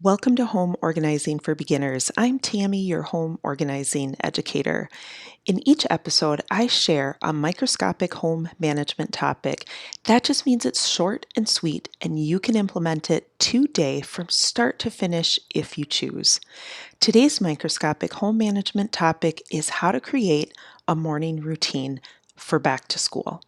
Welcome to Home Organizing for Beginners. I'm Tammy, your home organizing educator. In each episode, I share a microscopic home management topic. That just means it's short and sweet, and you can implement it today from start to finish if you choose. Today's microscopic home management topic is how to create a morning routine for back to school.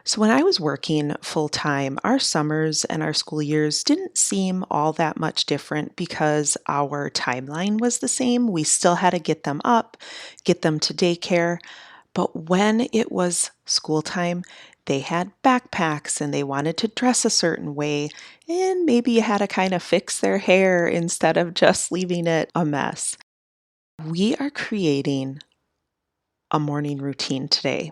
So, when I was working full time, our summers and our school years didn't seem all that much different because our timeline was the same. We still had to get them up, get them to daycare. But when it was school time, they had backpacks and they wanted to dress a certain way. And maybe you had to kind of fix their hair instead of just leaving it a mess. We are creating a morning routine today.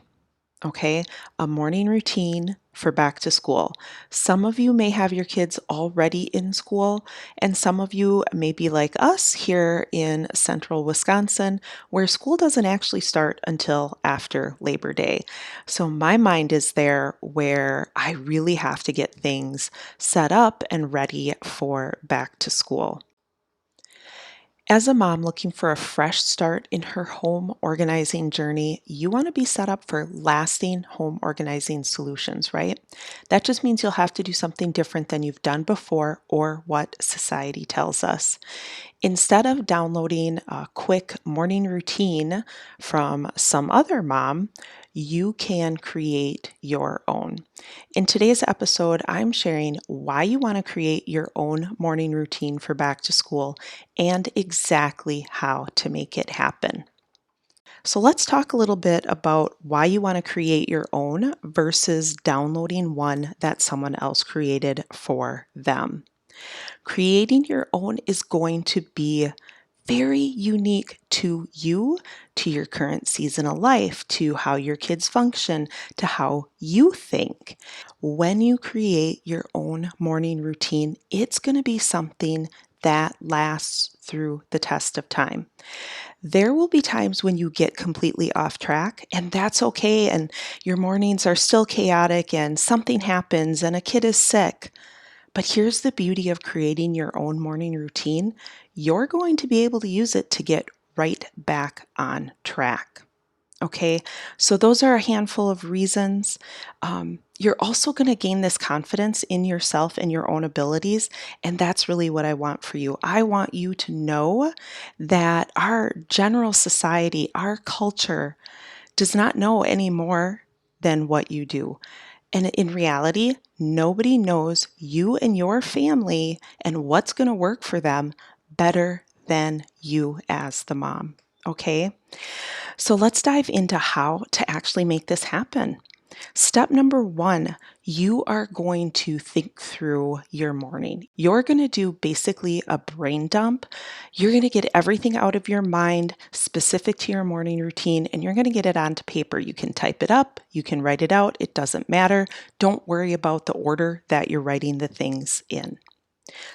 Okay, a morning routine for back to school. Some of you may have your kids already in school, and some of you may be like us here in central Wisconsin, where school doesn't actually start until after Labor Day. So my mind is there where I really have to get things set up and ready for back to school. As a mom looking for a fresh start in her home organizing journey, you want to be set up for lasting home organizing solutions, right? That just means you'll have to do something different than you've done before or what society tells us. Instead of downloading a quick morning routine from some other mom, you can create your own. In today's episode, I'm sharing why you want to create your own morning routine for back to school and exactly how to make it happen. So, let's talk a little bit about why you want to create your own versus downloading one that someone else created for them. Creating your own is going to be very unique to you, to your current season of life, to how your kids function, to how you think. When you create your own morning routine, it's going to be something that lasts through the test of time. There will be times when you get completely off track, and that's okay, and your mornings are still chaotic, and something happens, and a kid is sick. But here's the beauty of creating your own morning routine. You're going to be able to use it to get right back on track. Okay, so those are a handful of reasons. You're also going to gain this confidence in yourself and your own abilities, and that's really what I want for you. I want you to know that our general society, our culture, does not know any more than what you do. And in reality, nobody knows you and your family and what's going to work for them better than you as the mom. Okay? So let's dive into how to actually make this happen. Step number one, you are going to think through your morning. You're going to do basically a brain dump. You're going to get everything out of your mind specific to your morning routine, and you're going to get it onto paper. You can type it up, you can write it out, it doesn't matter. Don't worry about the order that you're writing the things in.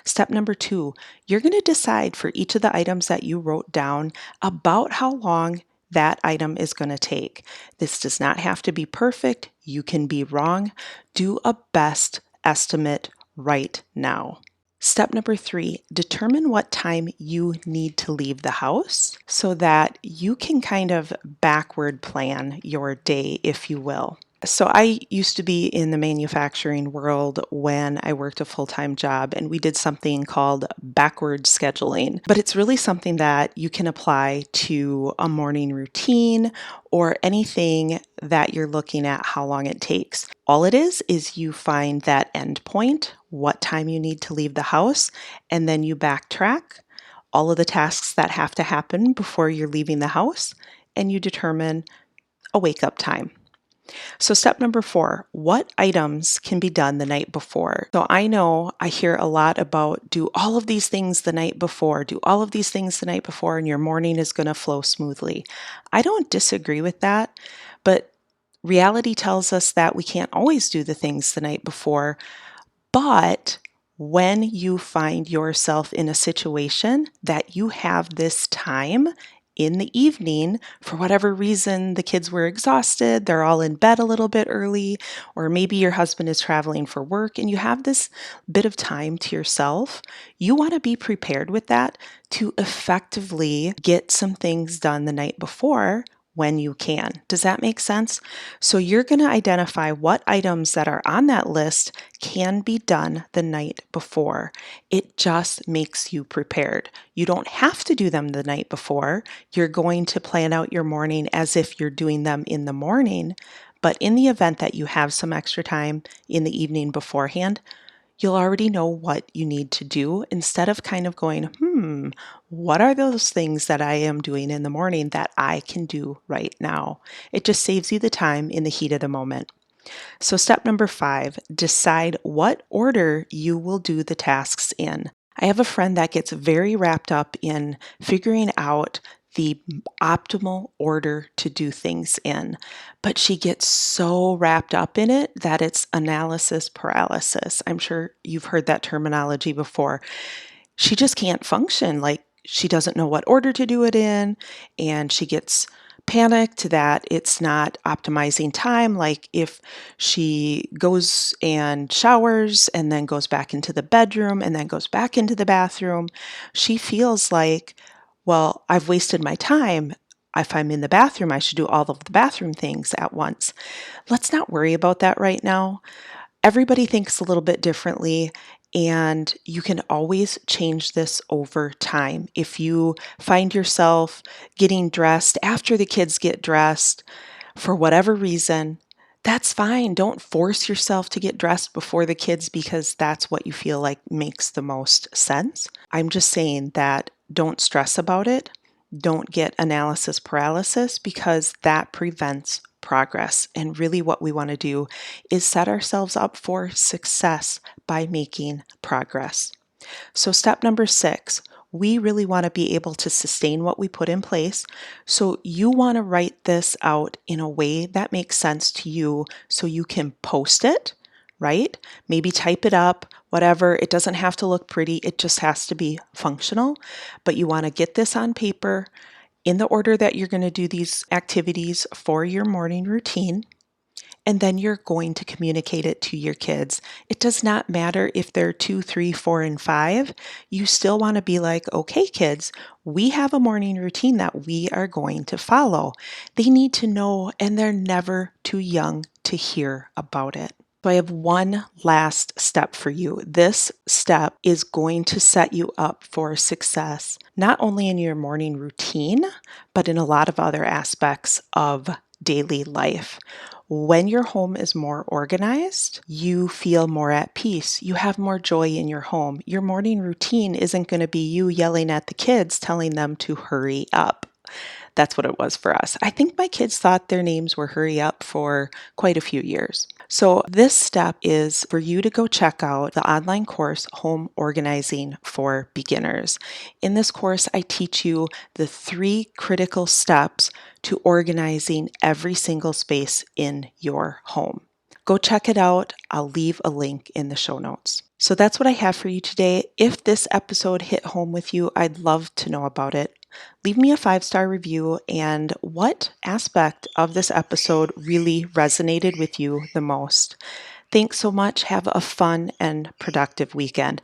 Step number two, you're going to decide for each of the items that you wrote down about how long that item is going to take. This does not have to be perfect. You can be wrong. Do a best estimate right now. Step number three, determine what time you need to leave the house so that you can kind of backward plan your day, if you will. So I used to be in the manufacturing world when I worked a full-time job, and we did something called backward scheduling. But it's really something that you can apply to a morning routine or anything that you're looking at how long it takes. All it is you find that end point, what time you need to leave the house, and then you backtrack all of the tasks that have to happen before you're leaving the house, and you determine a wake-up time. So step number four, what items can be done the night before? So I know I hear a lot about do all of these things the night before, do all of these things the night before, and your morning is going to flow smoothly. I don't disagree with that, but reality tells us that we can't always do the things the night before. But when you find yourself in a situation that you have this time in the evening, for whatever reason, the kids were exhausted, they're all in bed a little bit early, or maybe your husband is traveling for work and you have this bit of time to yourself, you want to be prepared with that to effectively get some things done the night before when you can. Does that make sense? So you're going to identify what items that are on that list can be done the night before. It just makes you prepared. You don't have to do them the night before. You're going to plan out your morning as if you're doing them in the morning. But in the event that you have some extra time in the evening beforehand, you'll already know what you need to do instead of kind of going, what are those things that I am doing in the morning that I can do right now? It just saves you the time in the heat of the moment. So, step number 5, decide what order you will do the tasks in. I have a friend that gets very wrapped up in figuring out the optimal order to do things in, but she gets so wrapped up in it that it's analysis paralysis. I'm sure you've heard that terminology before. She just can't function. Like, she doesn't know what order to do it in, and she gets panicked that it's not optimizing time. Like, if she goes and showers and then goes back into the bedroom and then goes back into the bathroom, she feels like, well, I've wasted my time. If I'm in the bathroom, I should do all of the bathroom things at once. Let's not worry about that right now. Everybody thinks a little bit differently, and you can always change this over time. If you find yourself getting dressed after the kids get dressed for whatever reason, that's fine. Don't force yourself to get dressed before the kids because that's what you feel like makes the most sense. I'm just saying that don't stress about it. Don't get analysis paralysis because that prevents progress. And really, what we want to do is set ourselves up for success by making progress. So, step number 6, we really want to be able to sustain what we put in place. So, you want to write this out in a way that makes sense to you so you can post it, right? Maybe type it up, whatever. It doesn't have to look pretty, it just has to be functional. But you want to get this on paper in the order that you're going to do these activities for your morning routine. And then you're going to communicate it to your kids. It does not matter if they're 2, 3, 4, and 5. You still want to be like, okay, kids, we have a morning routine that we are going to follow. They need to know, and they're never too young to hear about it. So I have one last step for you. This step is going to set you up for success, not only in your morning routine, but in a lot of other aspects of daily life. When your home is more organized, you feel more at peace. You have more joy in your home. Your morning routine isn't going to be you yelling at the kids, telling them to hurry up. That's what it was for us. I think my kids thought their names were Hurry Up for quite a few years. So this step is for you to go check out the online course, Home Organizing for Beginners. In this course, I teach you the 3 critical steps to organizing every single space in your home. Go check it out. I'll leave a link in the show notes. So that's what I have for you today. If this episode hit home with you, I'd love to know about it. Leave me a 5-star review and what aspect of this episode really resonated with you the most. Thanks so much. Have a fun and productive weekend.